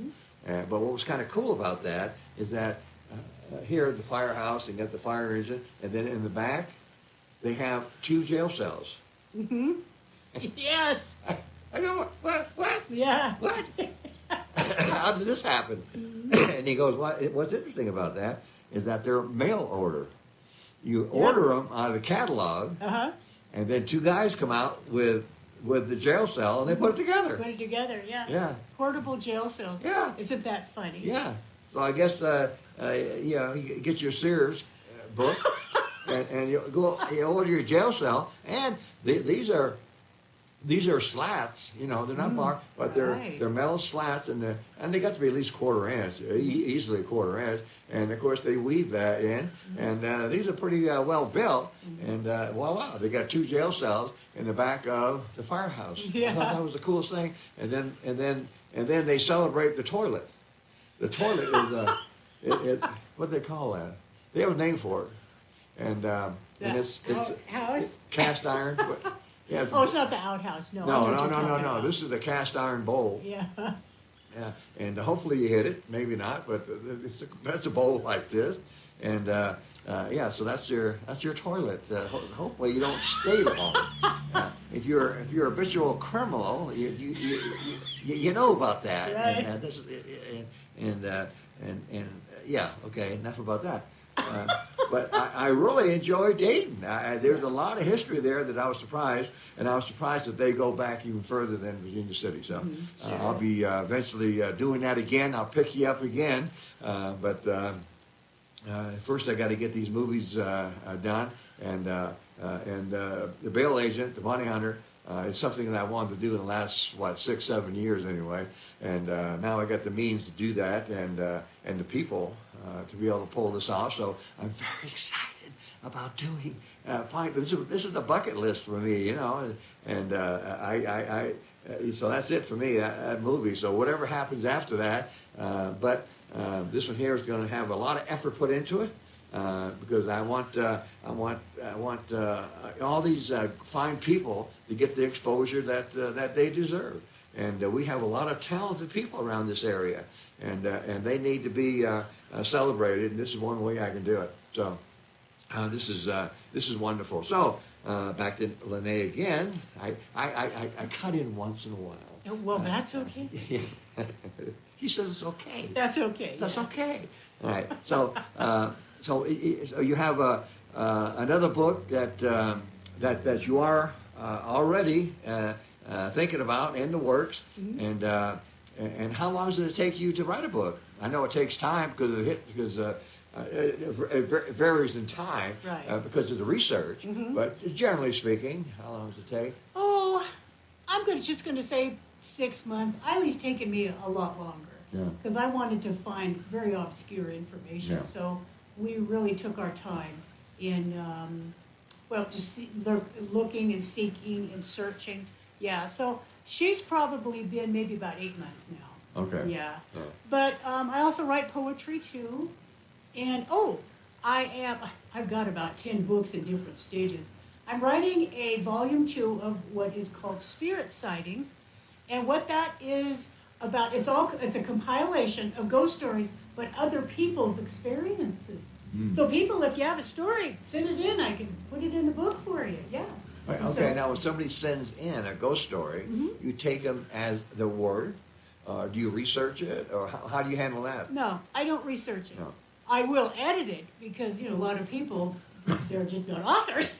But what was kind of cool about that is that here at the firehouse, they got the fire engine, and then in the back, they have 2 jail cells. Yes. I go, what? Yeah. What? How did this happen? And he goes, what's interesting about that is that they're mail order. You order them out of the catalog, and then 2 guys come out with the jail cell, and they put it together. Put it together, yeah. Yeah. Portable jail cells. Yeah. Isn't that funny? Yeah. So I guess you get your Sears book, and you order your jail cell, and these are slats. You know, they're not bar, but they're metal slats, and they got to be at least 1/4 inch, easily 1/4 inch. And of course they weave that in, and these are pretty well built. And voila, they got 2 jail cells in the back of the firehouse. Yeah. I thought that was the coolest thing. And then they celebrate the toilet. The toilet is what do they call that? They have a name for it, and it's house. cast iron. But, yeah. Oh, it's not the outhouse. No. I know No, what no, you're no, no, talking no. about. This is the cast iron bowl. Yeah. Yeah, and hopefully you hit it. Maybe not, but that's a bowl like this, and yeah. So that's your toilet. Hopefully you don't stay long. If you're a habitual criminal, you know about that. Right. And yeah. Okay. Enough about that. But I really enjoy Dayton. There's a lot of history there that I was surprised, and I was surprised that they go back even further than Virginia City. So Sure. I'll be eventually doing that again. I'll pick you up again, but first I got to get these movies done, and the bail agent, the bounty hunter. It's something that I wanted to do in the last 6, 7 years anyway, and now I got the means to do that, and the people to be able to pull this off. So I'm very excited about doing. This is the bucket list for me, you know, and so that's it for me. That movie. So whatever happens after that, but this one here is going to have a lot of effort put into it. Because I want all these fine people to get the exposure that they deserve, and we have a lot of talented people around this area, and they need to be celebrated. And this is one way I can do it. So this is wonderful. So back to Lene again. I cut in once in a while. Well, that's okay. She says it's okay. That's okay. That's yeah. okay. All right. So. So you have another book that you are already thinking about in the works, and how long does it take you to write a book? I know it takes time because it varies in time Right. because of the research. But generally speaking, how long does it take? Oh, I'm just going to say 6 months. Eileen's taken me a lot longer Yeah. because I wanted to find very obscure information. Yeah. So we really took our time in, just looking and seeking and searching. Yeah, so she's probably been maybe about 8 months now. Okay. Yeah. Yeah. But I also write poetry too. And I've got about 10 books in different stages. I'm writing a volume 2 of what is called Spirit Sightings. And what that is about, it's a compilation of ghost stories, but other people's experiences. So people, if you have a story, send it in. I can put it in the book for you. Yeah. Right, And okay, so- now when somebody sends in a ghost story, you take them as the word, do you research it, or how do you handle that? No, I don't research it. No. I will edit it because, a lot of people, they're just not authors.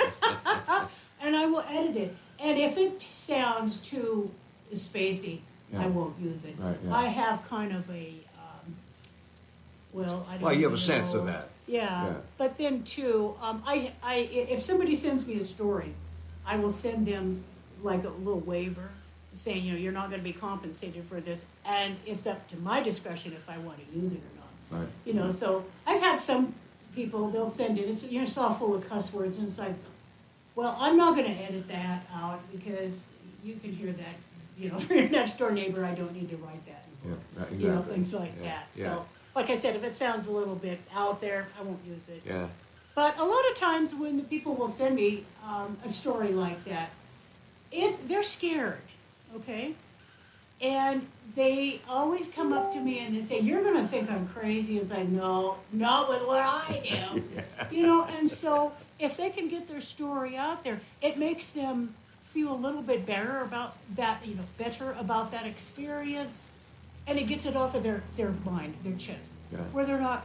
And I will edit it. And if it sounds too is spacey, Yeah. I won't use it. Right, yeah. I have kind of a, well, I don't know. Well, you have a sense of that. Yeah, Yeah. but then too, if somebody sends me a story, I will send them like a little waiver saying, you're not gonna be compensated for this, and it's up to my discretion if I wanna use it or not. Right. So I've had some people, they'll send it, it's all full of cuss words, and it's like, well, I'm not gonna edit that out, because you can hear that, for your next door neighbor, I don't need to write that. Yeah, right, You know, exactly. things like Yeah, that, yeah. so, like I said, if it sounds a little bit out there, I won't use it. Yeah. But a lot of times when the people will send me a story like that, they're scared, okay? And they always come up to me and they say, "You're gonna think I'm crazy." And it's like, "No, not with what I do." And so if they can get their story out there, it makes them feel a little bit better about that, better about that experience. And it gets it off of their mind, their chest, Yeah. where they're not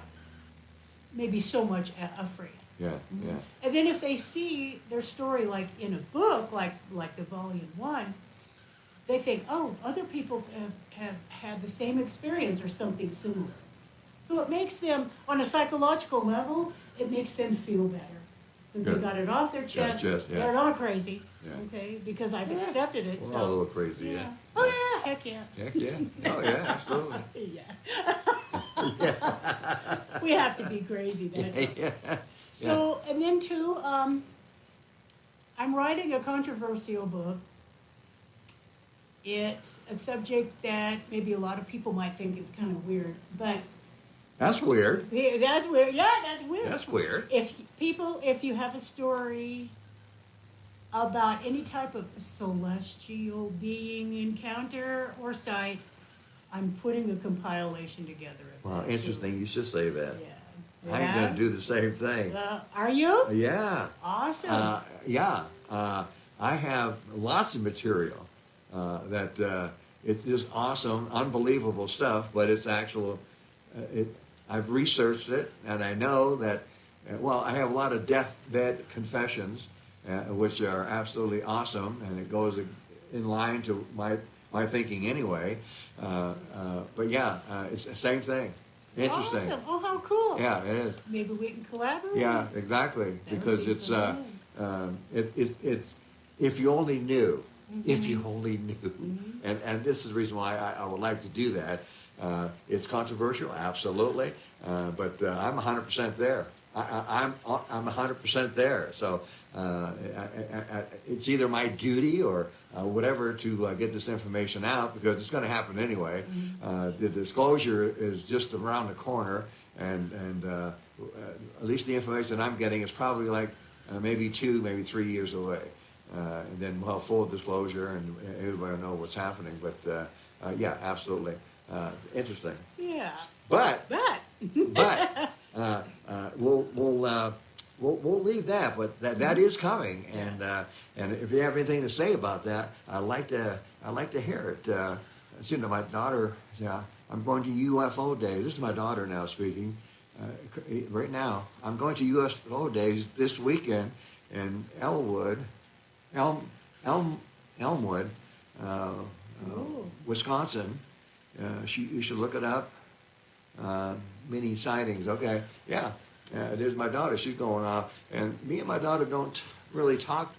maybe so much afraid. Yeah, yeah. And then if they see their story like in a book, like the volume 1, they think, oh, other people have had the same experience or something similar. So it makes them, on a psychological level, it makes them feel better. Because they Good. got it off their chest. chest, yeah. They're not crazy, Yeah. okay, because I've Yeah. accepted it, We're so. all a little crazy, yeah. Oh, yeah, heck yeah. Heck yeah. Oh, yeah, absolutely. Yeah. We have to be crazy, that's all. Yeah. So, and then too, I'm writing a controversial book. It's a subject that maybe a lot of people might think is kind of weird, but That's weird. yeah, that's weird. Yeah, that's weird. That's weird. If you have a story about any type of celestial being encounter or sight, I'm putting a compilation together of Well, that. interesting you should say that. Yeah. I'm going to do the same thing. Are you? Yeah. Awesome. Yeah. I have lots of material that it's just awesome, unbelievable stuff, but it's actual. I've researched it, and I know that, I have a lot of deathbed confessions, which are absolutely awesome, and it goes in line to my thinking anyway. But yeah, it's the same thing. Interesting. Awesome. Oh, how cool. Yeah, it is. Maybe we can collaborate. Yeah, exactly. That would Because be it's fun. it's if you only knew, if Mm-hmm. you only knew, and this is the reason why I would like to do that. It's controversial, absolutely, but I'm 100% there. I'm 100% there. So it's either my duty or whatever to get this information out, because it's going to happen anyway. The disclosure is just around the corner, and at least the information I'm getting is probably like maybe 2, maybe 3 years away. And then we'll have full disclosure, and everybody will know what's happening. But yeah, absolutely interesting. Yeah. But But. we'll leave that. But that is coming, and if you have anything to say about that, I'd like to hear it. See, my daughter. Yeah, I'm going to UFO days. This is my daughter now speaking. Right now, I'm going to UFO days this weekend in Elmwood, Wisconsin. You should look it up. Many sightings. Okay, yeah. There's my daughter. She's going off, and me and my daughter don't really talk,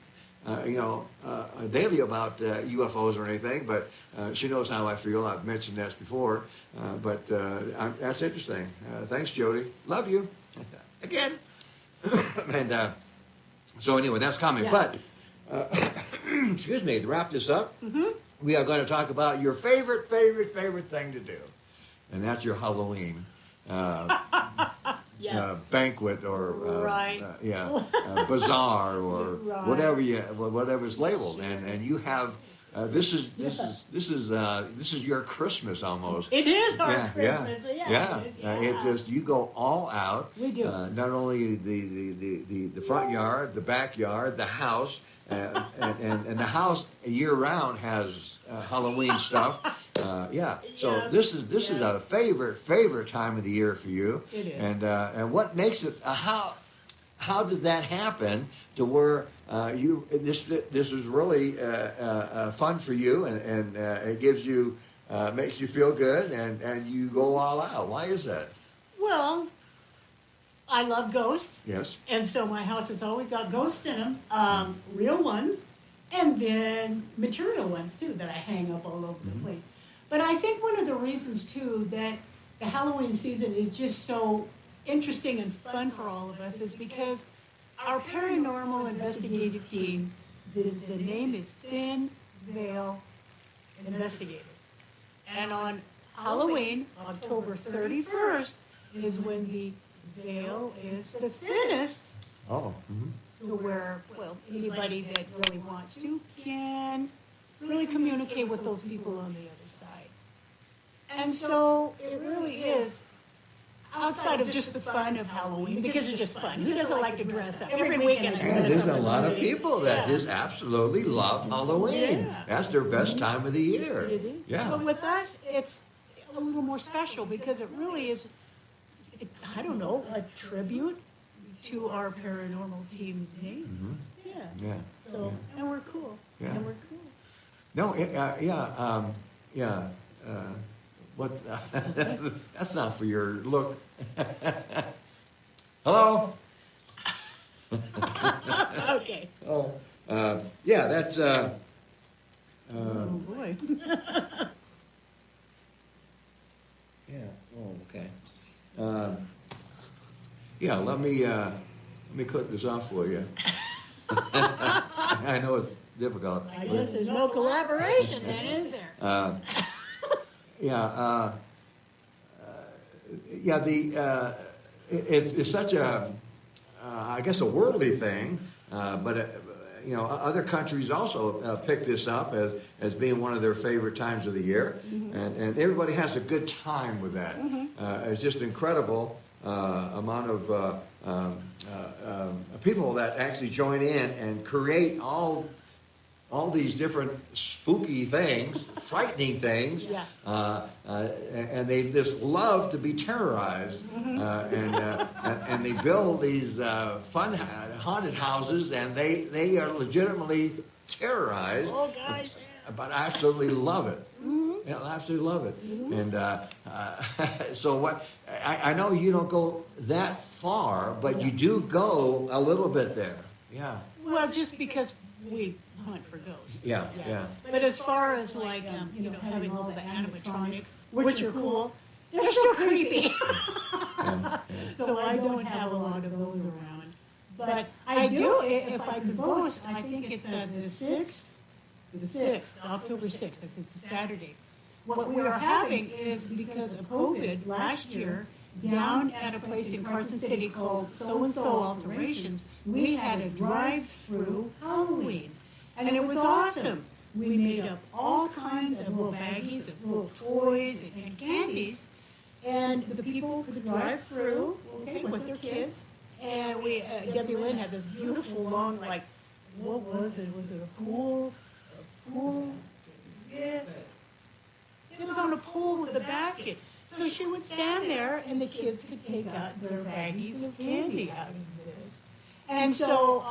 daily about UFOs or anything. But she knows how I feel. I've mentioned this before. But that's interesting. Thanks, Jody. Love you again. And so anyway, that's coming. Yeah. But excuse me. To wrap this up, we are going to talk about your favorite thing to do, and that's your Halloween Yeah. banquet or Right. bazaar or Right. whatever's labeled, and you have this is your Christmas almost. It is our Yeah, Christmas. Yeah. It is, It just, you go all out. We do. Not only the front yard, the backyard, the house, and the house year round has Halloween stuff. So Yeah. this is a favorite time of the year for you. It is. And what makes it how did that happen to where this is really fun for you, and it gives you makes you feel good, and you go all out. Why is that? Well, I love ghosts. Yes. And so my house has always got ghosts in them, real ones, and then material ones too that I hang up all over the place. But I think one of the reasons too that the Halloween season is just so interesting and fun for all of us is because our paranormal investigative team, the name is Thin Veil Investigators. And on Halloween, October 31st, is when the veil is the thinnest Oh. to where, well, anybody that really wants to can really communicate with those people on the other side. And so it really is, outside of just the fun of Halloween, because it's just fun. Who doesn't like to dress up? Every weekend I And dress there's up a as lot of somebody. people that Yeah. just absolutely love Halloween. Yeah. That's their best time of the year. It is. Yeah. But with us, it's a little more special because it really is, I don't know, a tribute to our paranormal team's name. Yeah. Yeah. So, and we're cool. Yeah. And we're cool. No, what? That's not for your look. Hello. Okay. Oh, yeah, that's. Oh, boy. Yeah. Oh, okay. Yeah. Let me click this off for you. I know it's difficult. I guess there's no collaboration then, is there? Yeah. Yeah. It's such a, I guess, a worldly thing, but other countries also pick this up as being one of their favorite times of the year, and everybody has a good time with that. It's just incredible amount of people that actually join in and create all these different spooky things, frightening things, Yeah. and they just love to be terrorized, and they build these fun haunted houses, and they are legitimately terrorized. Oh, gosh, But I absolutely love it. Yeah, I absolutely love it. And so what? I know you don't go that far, but you do go a little bit there. Yeah. Well, just because we hunt for ghosts. Yeah, yeah. But as far as like, having all the animatronics, which are cool, they're so creepy. So I don't have a lot of those around. But I do, if I could boast, I think it's the 6th, October 6th, if it's a Saturday. What we're having is because of COVID last year, down at a place in Carson City called So-and-so Alterations, we had a drive-through Halloween. And it was awesome. We made up all kinds of little baggies of little toys and candies. And the people could drive through, okay, with their kids. And we, Debbie Lynn had this beautiful long, like, what was it? Was it a pool? A pool? Yeah. It was on a pole with a basket. So she would stand there and the kids could take out their baggies of candy out of this. And so,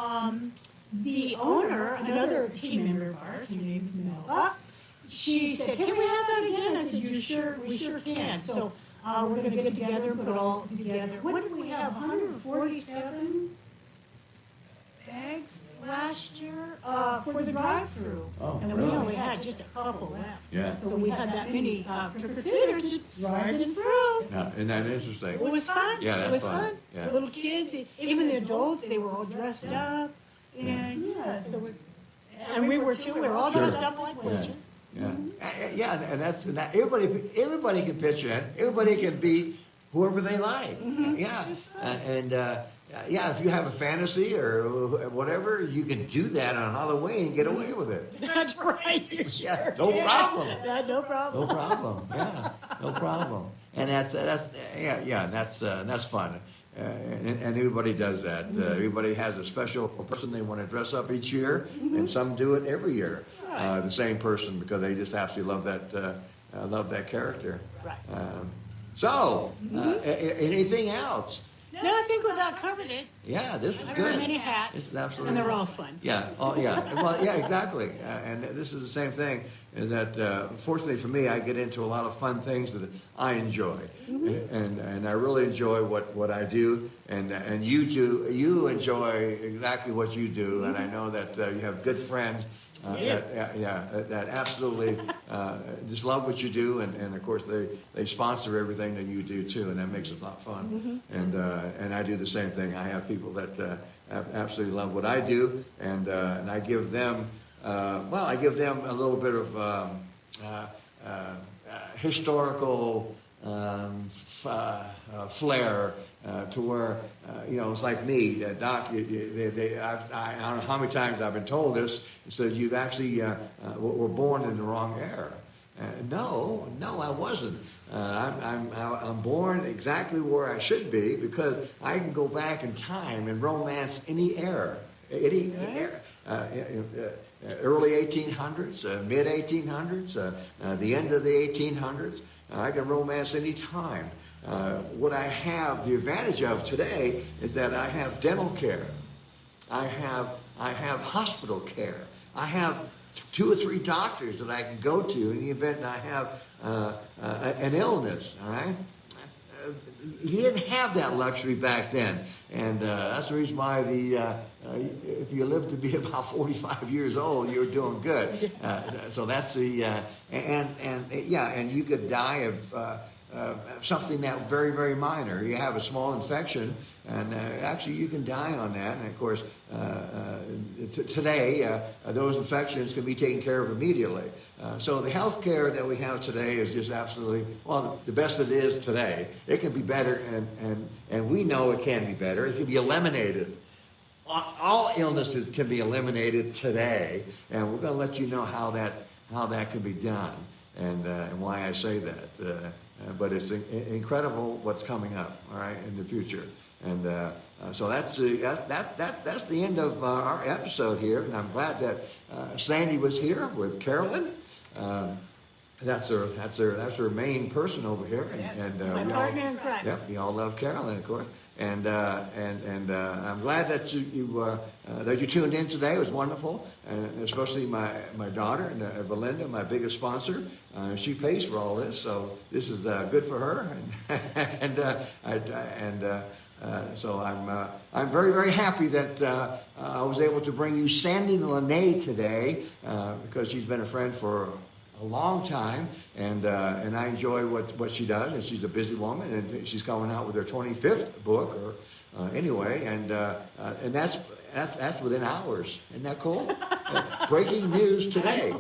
the owner, another team member of ours, her name is Melba, she said, "Can we have that again?" I said, "You sure? We sure can." So we're going to get together and put it all together. What did we have? 147 bags last year for the drive-through, Oh, and we really? only had just a couple left. Yeah. So we had that many trick-or-treaters just driving through. Now, isn't that interesting? It was fun. Yeah, It that's was fun. fun. Yeah. The little kids, even the adults, they were all dressed up. And and we were too. We were all Sure. dressed up like witches. Yeah, yeah, and that everybody can pitch in. Everybody can be whoever they like. Yeah, and yeah, if you have a fantasy or whatever, you can do that on Halloween and get away with it. That's right. You Yeah, sure no can. problem. Yeah, no problem. No problem. Yeah, no problem. And that's that's fun. And everybody does that. Everybody has a special person they want to dress up each year, and some do it every year. The same person because they just absolutely love that character. Right. So, anything else? No, I think we about covered it. Yeah, this was I good. wear many hats, This is absolutely. and they're all fun. Yeah. Oh, yeah. Well, yeah, exactly. And this is the same thing. Is that fortunately for me, I get into a lot of fun things that I enjoy, and I really enjoy what I do, and you do. You enjoy exactly what you do, and I know that you have good friends. That absolutely just love what you do, and of course they sponsor everything that you do too, and that makes it a lot of fun. And I do the same thing. I have people that absolutely love what I do, and I give them I give them a little bit of historical flair. To where, it's like me, Doc, I don't know how many times I've been told this. It says, you've actually were born in the wrong era. No, I wasn't. I'm born exactly where I should be because I can go back in time and romance any era. Any era. Early 1800s, mid 1800s, the end of the 1800s. I can romance any time. What I have the advantage of today is that I have dental care. I have hospital care. I have 2 or 3 doctors that I can go to in the event that I have an illness. All right. You didn't have that luxury back then, and that's the reason why if you live to be about 45 years old, you're doing good. So that's and you could die of something that very, very minor. You have a small infection, and actually you can die on that. And of course, today those infections can be taken care of immediately. So the health care that we have today is just absolutely, the best it is today. It can be better, and we know it can be better. It can be eliminated. All illnesses can be eliminated today, and we're going to let you know how that can be done, and why I say that. But it's incredible what's coming up, all right, in the future. And so that's the end of our episode here. And I'm glad that Sandy was here with Carolyn. That's her main person over here. And My partner in crime. Yep, you all love Carolyn, of course. And I'm glad that you tuned in today. It was wonderful, and especially my daughter and Valinda, my biggest sponsor. She pays for all this, so this is good for her. So I'm very, very happy that I was able to bring you Sandy Lene today because she's been a friend for a long time, and I enjoy what she does, and she's a busy woman, and she's coming out with her 25th book, or anyway, and that's within hours. Isn't that cool? Breaking news today.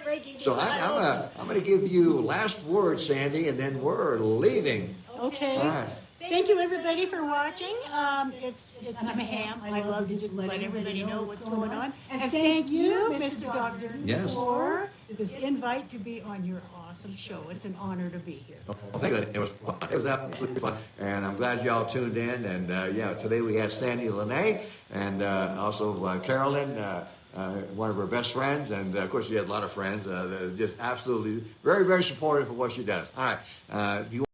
Breaking news. So I'm going to give you last word, Sandy, and then we're leaving. Okay. All right. Thank you, everybody, for watching. I'm Ham. I love to just let everybody know what's going on. And thank you, Mr. Doctor, Yes. for this invite to be on your awesome show. It's an honor to be here. Well, thank you. It was fun. It was absolutely fun, and I'm glad y'all tuned in. And today we had Sandy Lene and also Carolyn, one of her best friends, and of course she has a lot of friends. That are just absolutely very, very supportive of what she does. All right, if you